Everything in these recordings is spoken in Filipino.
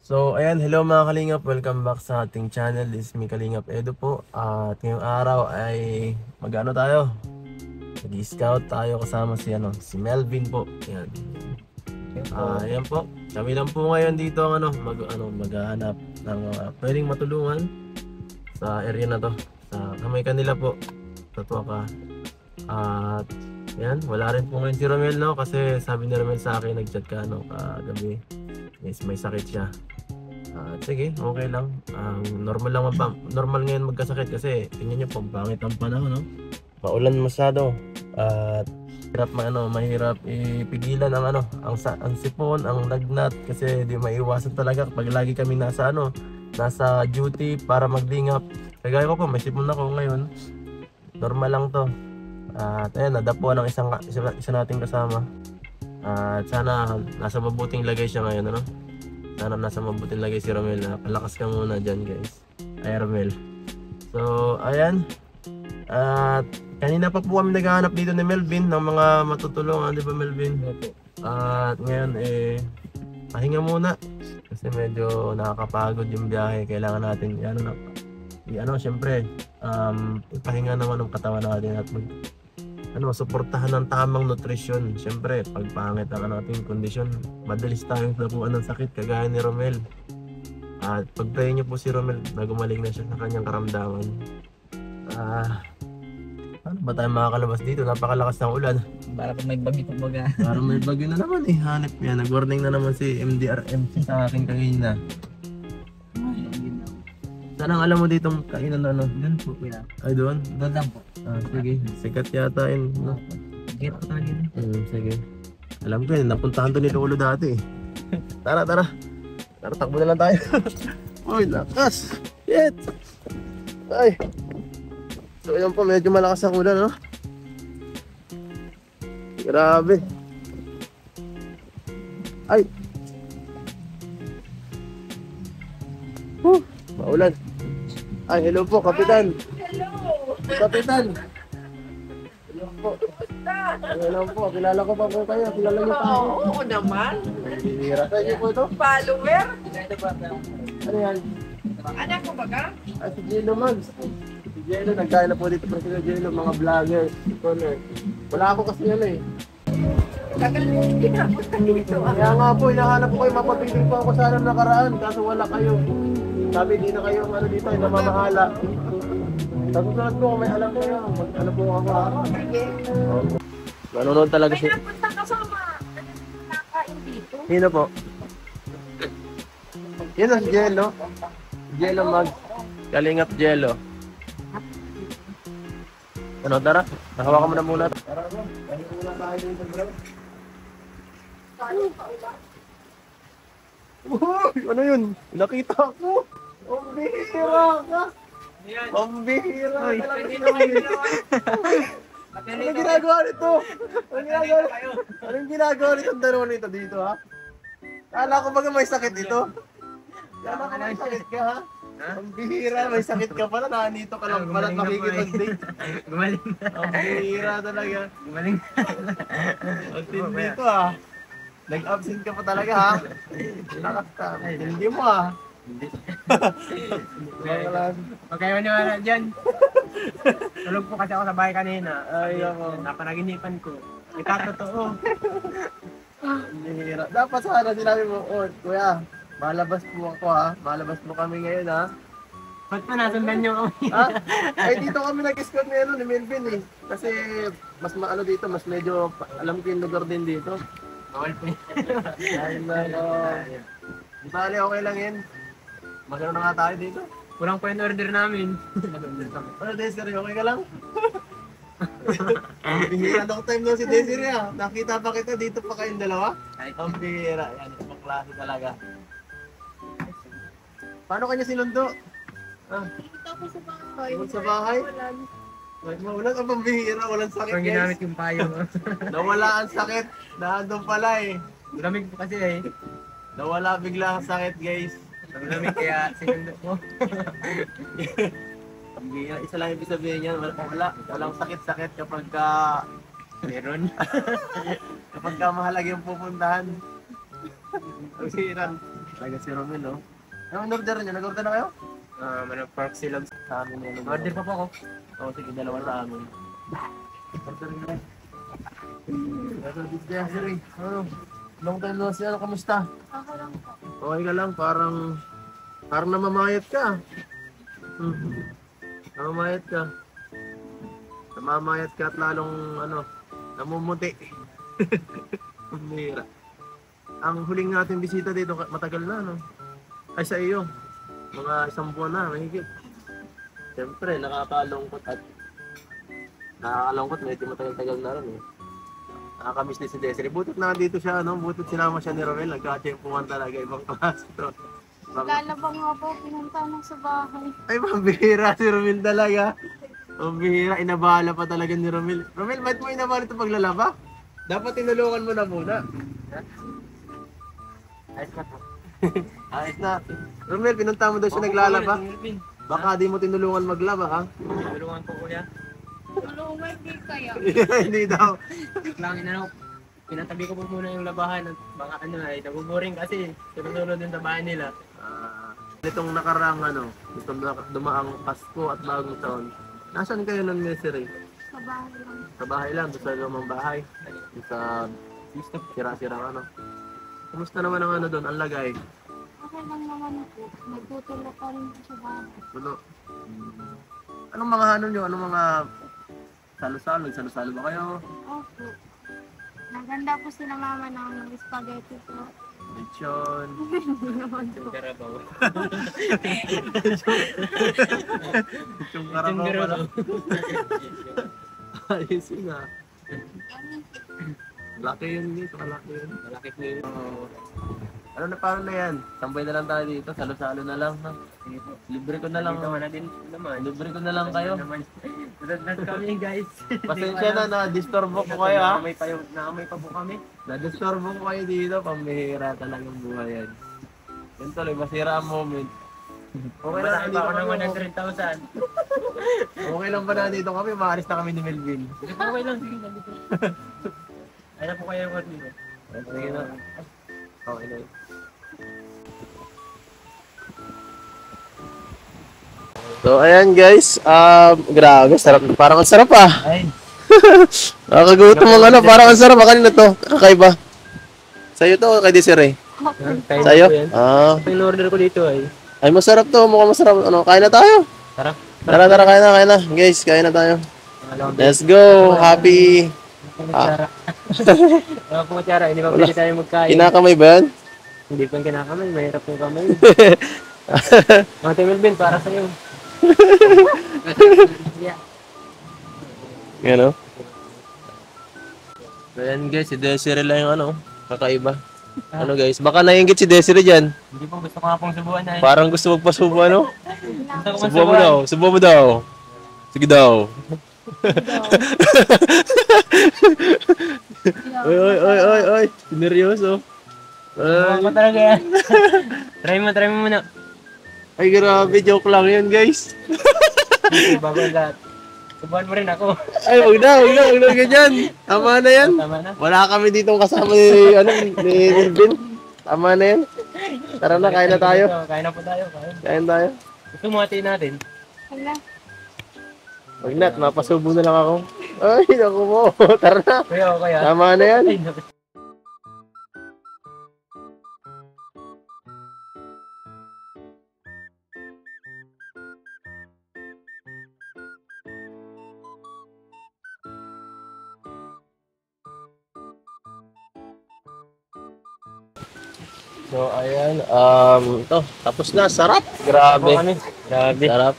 So, ayan, hello mga Kalingap, welcome back sa ating channel. This is me, Kalingap Edo po. At ngayong araw ay mag-ano tayo? Mag-scout tayo kasama si Melvin po. Ayan. Ayan po. Kami lang po ngayon dito ang maghahanap ng pwedeng matulungan sa area na to. Sa kamay kanila po. Sa Tuwaka. At ayan, wala rin po ngayon si Romel, no? Kasi sabi ni Romel sa akin, nag-chat ka kagabi. Yes, may sakit siya. Sige, okay lang. Normal ngayon magkasakit kasi tingnan niyo po, pangit ang panahon, no? Maulan masyado. At mahirap ipigilan ang sipon, ang lagnat kasi di maiwasan talaga kapag lagi kami nasa duty para maglingap. Kagaya ko po, may sipon ako ngayon. Normal lang to. At ayan, nadapuan ng isa nating kasama. At sana nasa mabuting lagay siya ngayon, ano? Sana nasa mabuting lagay si Romel. Palakas ka muna dyan, guys. Ay, Romel. So, ayan. At kanina pa po kami naghahanap dito ni Melvin ng mga matutulungan, di ba, Melvin? At ngayon, pahinga muna. Kasi medyo nakakapagod yung biyahe. Kailangan natin, syempre, ipahinga naman ng katawan natin at suportahan ng tamang nutrisyon. Siyempre, pag pangit ang ating kondisyon, madalis tayong nabuan ng sakit kagaya ni Romel. At pagtayin niyo po si Romel na gumaling na siya sa kanyang karamdaman. Paano ba tayo makakalabas dito? Napakalakas ng ulan. Para pag may bagyo kumbaga. Parang may bagyo na naman eh. Hanip yan. Nag-warning na naman si MDRMC sa akin kanina. Saan ang alam mo ditong kainan na Doon po kuya. Ay, doon? Doon lang po. Sige. Sikat yata yun. No? Get po talaga yun. Sige. Alam ko yun, napuntahan to ni Lolo dati. Tara. Tara, takbo na lang tayo. Uy, lakas! Shit! Ay! So yun po, medyo malakas ang ulan, no? Grabe! Ay! Maulan! Ay, hello po, Kapitan! Hello! Kapitan! Hello po! Hello po, kilala ko pa po kayo. Kilala niyo pa ako. Oo naman. Hira sa inyo po ito. Follower? Ano yan? Anak ko baga? Si Jello Mags. Si Jello, nagkaya na po dito pa sila Jello, mga vloggers. Wala ako kasi yan eh. Tagal mo pinapunta dito. Kaya nga po, hinahanap ko kayo, mapapiling po ako sana nakaraan. Kaso wala kayo. Sabi, di na kayo dito, ay namamahala. Sa susunod po, may alam kayo. Ano po ako ha? Sige. Nanonood talaga May napunta kasama. Nakain dito. Sino po? Yun ang Jello. Jello Mags. Kalingap Jello. Ano, tara? Nahawakan mo na muna. Tara, muna tayo dito, bro. Uy, ano yun? Nakita ko. Pambihira ka. Pambihira ka. Anong ginagawa nito? Anong ginagawa nitong dalawa nito dito, ha? Kala ko baga may sakit ito. Kala ko may sakit ka, ha? Pambihira, may sakit ka pala. Nandito ka lang pala nakikipag-date. Gumaling na. Pambihira talaga. Gumaling na. Ang tindi ko, ha? Nag-absent ka pa talaga, ha? Lakas ka. Hindi mo, ha? Huwag kayo maniwala dyan. Tulog po kasi ako sa bahay kanina. Ay, ako. Napanaginipan ko. Itatotoo. Pambihira. Dapat sana sinabi mo, oh, kuya, malabas po ako, ha? Malabas mo kami ngayon, ha? Ba't pa nasundan niyo kami? Ha? Ay, dito kami nag-scout ni Melvin, eh. Kasi, mas dito, mas medyo, alam ko yung lugar din dito. Bawal po yun. Dahil na, di bali, okay lang yun. Magano na nga tayo dito. Kulang po yung order namin. Ano, Desiree, okay ka lang? Bihira long time no si Desiree, ha? Nakita pa kita dito pa kayong dalawa? Ang bihira, yan, ibang klase talaga. Paano kanya sinundo? Dito ako sa bahay. Sa bahay? Maulan ang pambihira, walang sakit, Parang guys. ginamit yung payo. Nawala ang sakit, nandun pala eh. Lamig po kasi eh. Nawala bigla ang sakit, guys. Ang lamig kaya sinundo ko. Isa lang ibig sabihin niyan, walang sakit-sakit kapag Meron. kapag mahalaga yung pupuntahan. Ang siran. Talaga si Romel, oh. Anong order niyo? Nag-order na kayo? Manang pork silog. Sa amin yan. Order pa po ako. Oo, sige, dalawa sa amin. Order na. Ito, this day, Siri. Ano? Long time no see, ano, kamusta? Ako lang po. Okay ka lang, parang namamayat ka. Namamayat ka. Namamayat ka at lalong, namumuti. Umira. Ang huling natin bisita dito, matagal na, no? Ay, sa iyo. Mga 1 buwan na, mahigit. Siyempre, nakakalungkot at medyo matagal-tagal na rin, eh. Nakakamiss din si Desiree. Butot na dito siya, butot sinama siya ni Romel. Nagka-tiyempuhan talaga, ibang klase to. Lalabang nga po, pinunta na sa bahay. Ay, pambihira si Romel talaga. Pambihira, inabala pa talaga ni Romel. Romel, ba't mo inabala ito paglalaba? Dapat tinulungan mo na muna. Ayos na po. Ayos na. Romel, pinunta mo daw siya naglalaba. Baka di mo tinulungan maglaba, ha? Tulungan po kuya. Tulungan di kaya. Hindi daw. Lang pinatabi ko po muna yung labahan at baka ay nabuboring kasi sunod-sunod yung labahan nila. Nitong nakarang itong dumaang Pasko at bagong taon. Nasaan kayo nun, Desiree? Sa bahay lang. Sa bahay lang, doon sa lumang bahay. Doon sa sira-sirang Kumusta naman ang doon, ang lagay? Okay lang naman po. Nagtutulog pa rin po sa bahay. Puno. Anong mga nyo? Anong mga salo-salo? Salo-salo ba kayo? Opo. Naganda po sila mama ng spaghetti po. Lechon. Hindi naman po. Karabaw. Yung karabaw pala. Ayos yun ah. Laki yun dito, malaki yun. Malaki po yun. Ano na paano na yan? Tambay na lang tayo dito, salo-salo na lang. Ha? Libre ko na lang. Dito na din naman. Libre ko na lang kayo. Sunod kami guys. Pasensya na, na-disturbo ko kayo ha. Naamay pa po kami. Na-disturbo ko kayo dito, pambihira talagang buhay yan. Yan tuloy, masira ang moment. Okay lang, Malaki pa ako ng kami. 100,000. Okay lang ba na dito kami? Maalis na kami ni Melvin. Sige po, okay lang. Sige, nandito. Ay na po kayo yung dito. Sige na. Okay na. So ayan guys, grabe, sarap. Parang ang sarap ah. Ay. Nakakagutom ang parang ang sarap. Kanina to, kakaiba. Sa'yo to, kay Desiree. Sa'yo? Ah. Yung order ko dito ay. Ay masarap to, mukhang masarap. Kain na tayo. Tara. Tara, kain na. Guys, kain na tayo. Let's go, happy. Wala po kutsara, hindi pa pwede tayo magkain. Kinakamay ba yan? Hindi pa kinakamay, mahirap yung kamay. Mga Melvin, para sa'yo. Yan o. Ayan guys, si Desiree lang yung kakaiba. Ano guys, baka naiingit si Desiree dyan. Hindi po, gusto ko nga pong subuan na. Parang gusto magpasubo Gusto ko Subuhan mo daw. Sige daw. Oy. Neryoso. Subuan ko talaga yan. Try mo muna. Ay grabe, joke lang yun guys. Bago ang lahat. Subuhan mo rin ako. Ay, wag na ganyan. Tama na yan. Tama na. Wala kami dito kasama ni Melvin. Tama na yan. Tara na, kain na tayo. Kain na po tayo. Kain tayo. Gusto mo hatiin natin? Hala. Wag na, mapasubo na lang ako. Ay, naku mo. Tara na. Kaya. Tama na yan. So, ayan. Ito. Tapos na. Sarap. Grabe. Grabe. Sarap.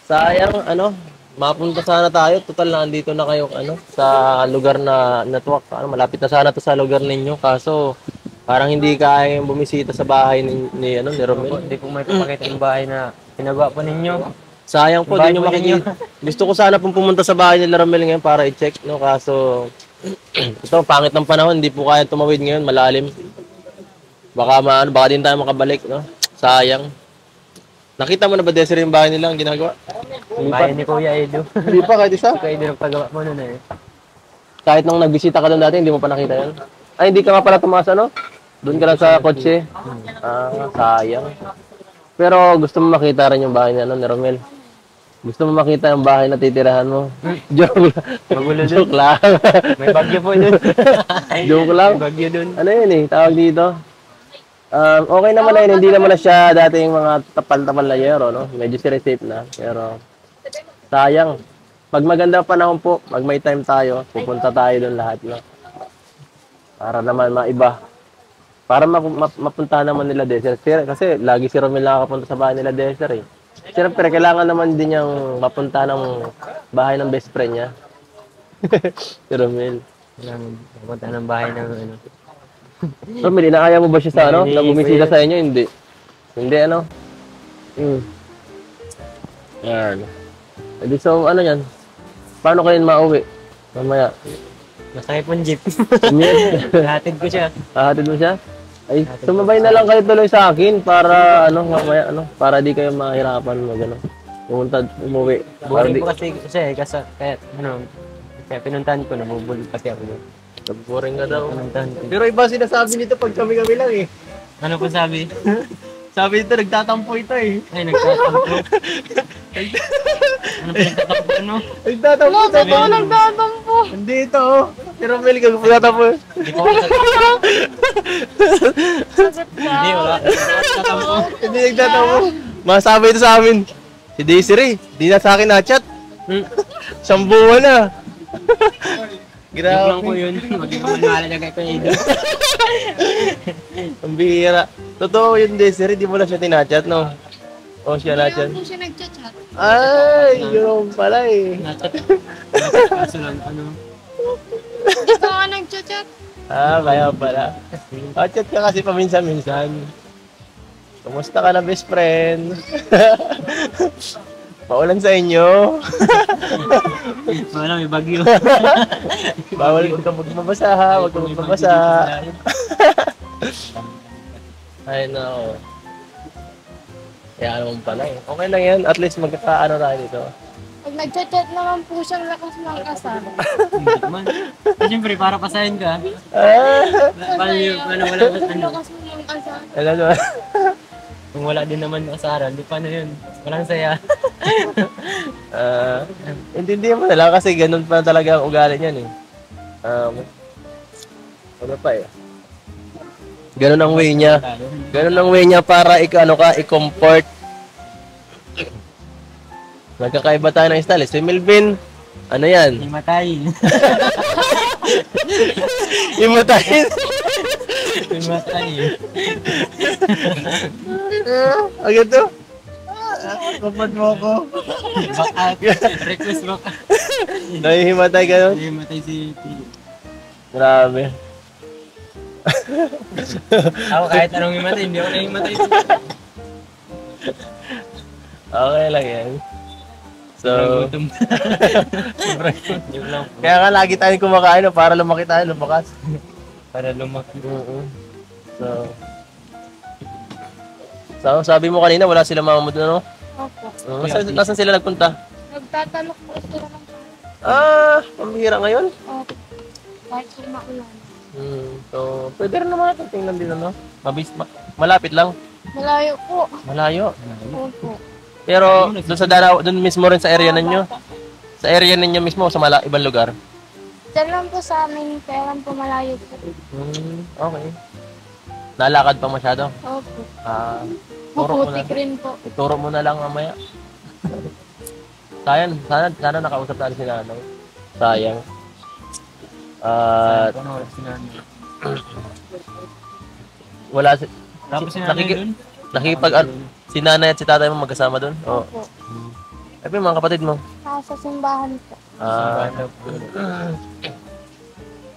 Sayang, mapunta sana tayo. Total, nandito na kayo, sa lugar na network. Malapit na sana to sa lugar ninyo. Kaso, parang hindi kayang bumisita sa bahay ni Romel. Hindi po may papakita yung bahay na pinagawa po ninyo. Sayang po, di nyo makikita. Gusto ko sana pong pumunta sa bahay ni Romel ngayon para i-check, no? Kaso, ito, pangit ng panahon. Hindi po kaya tumawid ngayon, malalim. Baka din tayo makabalik, no? Sayang. Nakita mo na ba, Desiree, yung bahay nila ang ginagawa? Bahay ni Kuya Edo. Hindi pa, kahit isa. Kuya Edo nagpagawa mo nun eh. Kahit nung nagbisita ka doon dati, hindi mo pa nakita yan? Ay, hindi ka nga pala tumaas, Doon ka lang sa kotse? Sayang. Pero gusto mo makita rin yung bahay ni, ni Romel? Gusto mo makita yung bahay na titirahan mo? Joke lang. Magulo dun. Joke lang. May bagyo po dun. Joke lang. May bagyo dun. Ano yun eh, tawag dito? Okay naman na yun, hindi naman na siya dati yung mga tapal-tapal na yero, no? Medyo safe na, pero sayang. Pag maganda panahon po, pag may time tayo, pupunta tayo doon lahat, no? Para naman maiba. Para mapuntahan naman nila Desert. Kasi lagi si Romel nakakapunta sa bahay nila Desert eh. Siyempre, kailangan naman din niyang mapuntahan ng bahay ng best friend niya. Si Romel. Pupunta ng bahay ng ano. Romel, inaaya mo ba siya sa ano? Hindi, Na bumisita sa inyo? Hindi. Hindi ano? Yan. Edi so, ano yan? Paano kayo mauwi? Mamaya. Masakay pong jeep. Yes. Hatid ko siya. Hatid mo siya? Ay, sumabay na lang kayo tuloy sa akin para ano, mamaya ano, para di kayo mahirapan mo gano'n. Pumunta, umuwi. Para Boring di, po kasi siya eh. Kasi kaya ano, kaya pinuntahan ko, namubulol pati ako. boring ka daw. Pinuntahan ko. Pero iba sinasabi nito pag kami-kami lang eh. Ano po sabi? Sabi nito, nagtatampo ito eh. Ay, nagtatampo. Ano pinagtatampo ano? Nagtatampo. Ano, totoo nagtatampo. Hindi ito oh. Si Romel, nagtatampo. Hindi po ako nagtatampo. Sagot ka. Hindi, wala. Nagtatampo. Hindi nagtatampo. Masabi ito sa amin. Si Desiree, di na sa akin na-chat. Siyang buwan na. Joke lang po Grabe. yun. Maging maniwala niya kay Kuya Ido. Ang bihira. Totoo yun, Desiree. Di mo na siya tinachat, no? O siya na-chat. Hindi po siya nagchat-chat. Ay, yun pala eh. Nachat. Kaso lang, ano. Ikaw nga nagchat-chat. Kaya pala. Chat ka kasi paminsan-minsan. Kumusta ka na, best friend? Paulan sa inyo. Wala, may bagyo. Bawal huwag ka magbabasa ha. Huwag ka magbabasa. Ay, no. Kaya naman pala eh. Okay lang yan. At least magkakaano tayo dito. Pag nagchat-chat naman po siyang lakas ng kasama. Hindi naman. Siyempre, para pasahin ka. Wala, ano, Lakas mo ng kasama. Alam mo. Kung wala din naman asaran, di pa na yun. Walang saya. Intindihan mo na lang kasi ganun pa talaga ang ugali niyan eh. Ano pa eh. Ganun ang way niya. Ganun ang way niya para i-comfort. Nagkakaiba tayo ng style. Si Melvin, ano yan? Himatay. Imatayin. Himatay. Agad to? Kapad mo ako. Back request back. Nahihimatay ka nun? Himatay si Pili. Grabe. Ako kahit anong himatay, hindi ako nahimatay. Okay lang yan. So, Gutom. Sobrang gutom lang po. kaya nga lagi tayong kumakain no, para lumaki tayo, lumakas. Para lumaki. So, sabi mo kanina wala sila mama mo doon, no? Opo. Nasaan sila nagpunta? Nagtatalok po sila ng Pambihira ngayon. Opo. Kahit po makulan. So, pwede rin naman natin tingnan din, ano? Malapit lang. Malayo po. Malayo. Opo. Pero doon sa Daraw, doon mismo rin sa area ninyo. Sa area ninyo mismo o sa ibang lugar? Diyan lang po sa amin, kaya lang po malayo po. Okay. Nalakad pa masyado? Opo. Turo mo na. Puputik rin po. Ituro mo na lang mamaya. Sana nakausap natin si nanay. Sayang. At Ano, wala si nanay. wala si... Tapos si nanay dun? Si nanay at si tatay mo magkasama doon? Oo. Opo. Ay, yung mga kapatid mo? Nasa simbahan po.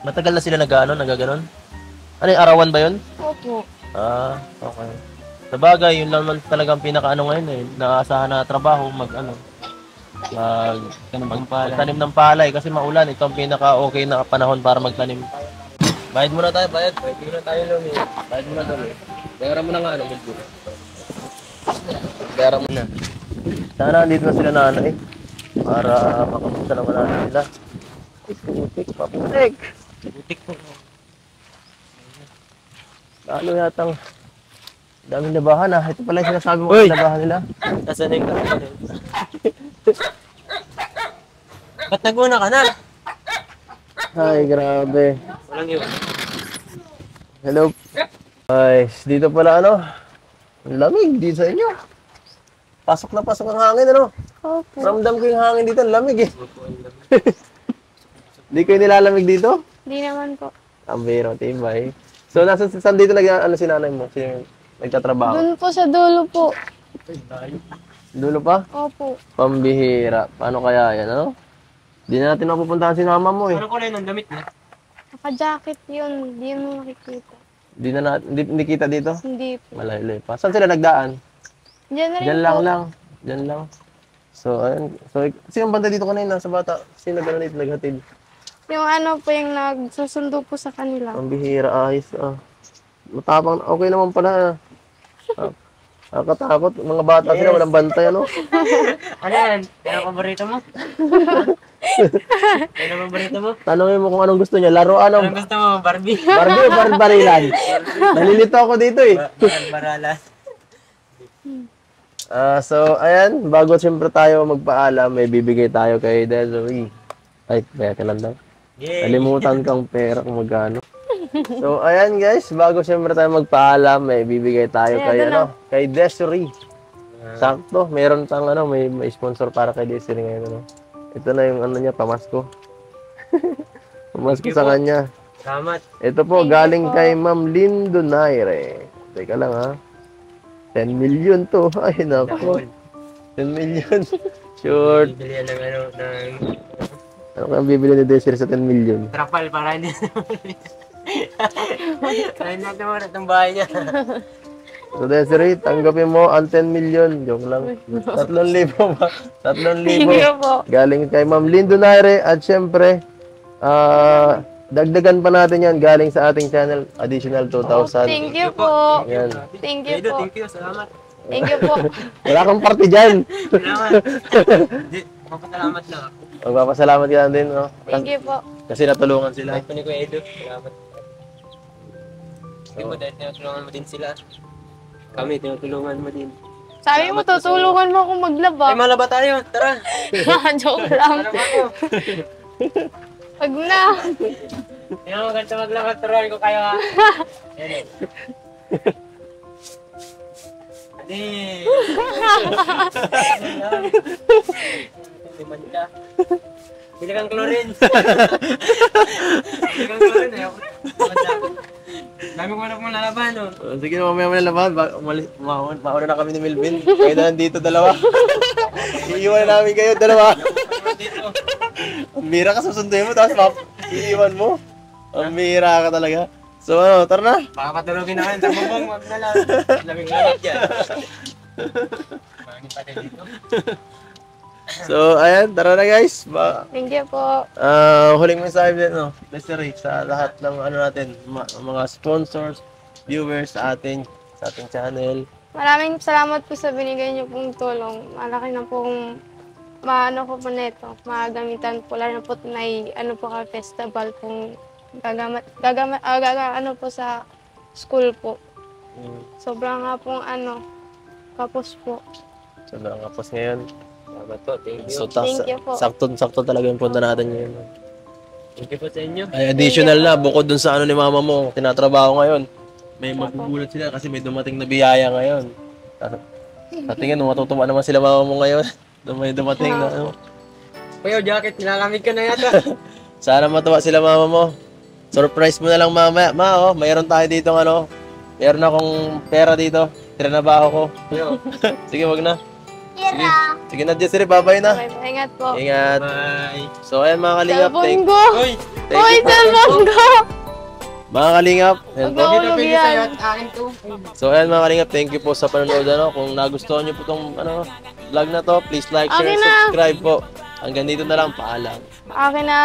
Matagal na sila nagaganon? Ano yung arawan ba yun? Opo. Okay. Sa bagay, yun lang naman talagang pinakaano ngayon eh. Naasahan na trabaho, magtanim ng palay kasi maulan. Ito ang pinaka-okay na panahon para magtanim. Bayad muna tayo, bayad. Bayad muna tayo, Lumi. Bayad muna tayo. Bayaran mo na nga, medyo. Bayaran mo na. Sana dito na sila nanay. Para makamusta naman natin sila. Ay, putik, paputik. Butik po. Ano yatang daming labahan ah. Ito pala yung sinasabi mo Uy! yung labahan nila. Nasaan na yung karapal? Ba't naguna ka na? Ay, grabe. Walang yun. Hello. Ay, dito pala ano. Ang lamig dito sa inyo. Pasok na pasok ang hangin ano. Opo. Ramdam ko yung hangin dito, ang lamig eh. Di kayo nilalamig dito? Di naman po. Ang biro, tibay. So, saan dito ano si nanay mo? Sino nagtatrabaho? Doon po sa dulo po. Dulo pa? Opo. Pambihira. Paano kaya yan, ano? Di na natin mapupuntahan si mama mo eh. Ano kulay ng damit niya? Naka-jacket yun. Di mo makikita. Di na natin, hindi kita dito? Hindi po. Malayo pa. Saan sila nagdaan? Diyan na rin Diyan po. lang. Diyan lang. So, ayun. So, sino banda dito kanina sa bata? Sino gano'n dito naghatid? Yung ano po yung nagsusundo po sa kanila. Pambihira, ayos ah. Matapang, okay naman pala. Nakatakot. Mga bata sila, walang bantay, ano? Ano yan? Yan ang paborito mo? Yan ang paborito mo? Tanongin mo kung anong gusto niya. Laruan Anong ng gusto mo? Barbie? Barbie o barbarilan? Nalilito ako dito eh. Baralas. So, ayan. Bago siyempre tayo magpaalam, may bibigay tayo kay Desiree. Ay, kaya ka lang daw. Yay! Nalimutan kang pera kung magkano. So, ayan guys. Bago siyempre tayo magpaalam, may bibigay tayo Ayan, kay, doon ano, kay Desiree. Sakto. Meron pang ano, may sponsor para kay Desiree ngayon. Ano. Ito na yung ano niya, pamasko. Pamasko sa kanya. Salamat. Ito po, Thank you galing po. kay Ma'am Lindo Naire. Teka lang ha. 10 million to. Ay, naku. 10 million. Short. Bibili yan ng ano, ng Ano kang bibili ni Desiree sa 10 million? trapal para hindi Kaya natin mo na itong bahay niya. So Desiree, tanggapin mo ang 10 million. Joke lang. 3,000 ba? 3,000. Thank you po. Galing kay Ma'am Lindo Naire. At syempre, dagdagan pa natin yan galing sa ating channel. Additional 2,000. Thank you po. Yan. Thank you Edo, po. thank you. Salamat. Thank you po. Wala kang party dyan. Salamat. Papasalamat lang ako. Magpapasalamat ka lang din. No? Thank you po. Kasi natulungan sila. Kahit po ni Kuya Edo. Salamat. Hindi mo dahil tinutulungan mo din sila. Kami, tinutulungan mo din. Sabi mo, tutulungan mo akong Ay, maglaba. malaba tayo. Tara. Joke lang. Malaba ko. Wag na. Hindi mo ganito maglaba. Turuan ko kayo ha. Yan eh. Adi. Hindi man siya. Bili kang chlorine. Bili kang chlorine. Ayaw ko. Dami ko na pong lalaban, no? Sige na, mamaya mo na laban. Mauna na kami ni Melvin. Kayo na nandito, dalawa. Iiwan na namin kayo, dalawa. Dito. Ang bira ka, susunduin mo, tapos iiwan mo. Ang bira ka talaga. So ano, tara na. Baka patulogin na kayo sa bubong. Wag na lang. Lamig-lamig yan. Pangin pa tayo dito. So, ayan, tara na guys. Thank you po. Huling mensahe din, no? Desiree, sa lahat ng ano natin, mga sponsors, viewers sa ating channel. Maraming salamat po sa binigay niyo pong tulong. Malaki na pong maano ko po neto. Magamitan po. Lalo na po may ano po ka festival pong ano po sa school po. Sobrang nga pong ano, kapos po. Sobrang kapos ngayon. Salamat po. Thank you. So, Thank you po. sakto talaga yung punta natin ngayon. Thank you po sa inyo. Ay, additional na, bukod dun sa ano ni mama mo, tinatrabaho ngayon. May magugulat sila kasi may dumating na biyaya ngayon. Sa tingin mo, matutuwa naman sila mama mo ngayon. May dumating na ano. Kuya, jacket. Nilalamig ka na yata. Sana matuwa sila mama mo. Surprise mo na lang mamaya. Ma, mayroon tayo dito ano. Mayroon akong pera dito. Trinabaho ko. Sige, wag na. Sige na, Desiree, babay na. Okay, ingat po. Ingat. Bye. So, ayan mga kalingap. Cellphone ko! Uy! Uy, cellphone ko! Mga kalingap. Ayan po. Wag na. Pili sa'yo at akin to. So, ayan mga kalingap. Thank you po sa panonood. Ano. Kung nagustuhan nyo po itong vlog na to, please like, share, Okay na. subscribe po. Hanggang dito na lang. Paalam. Akin na.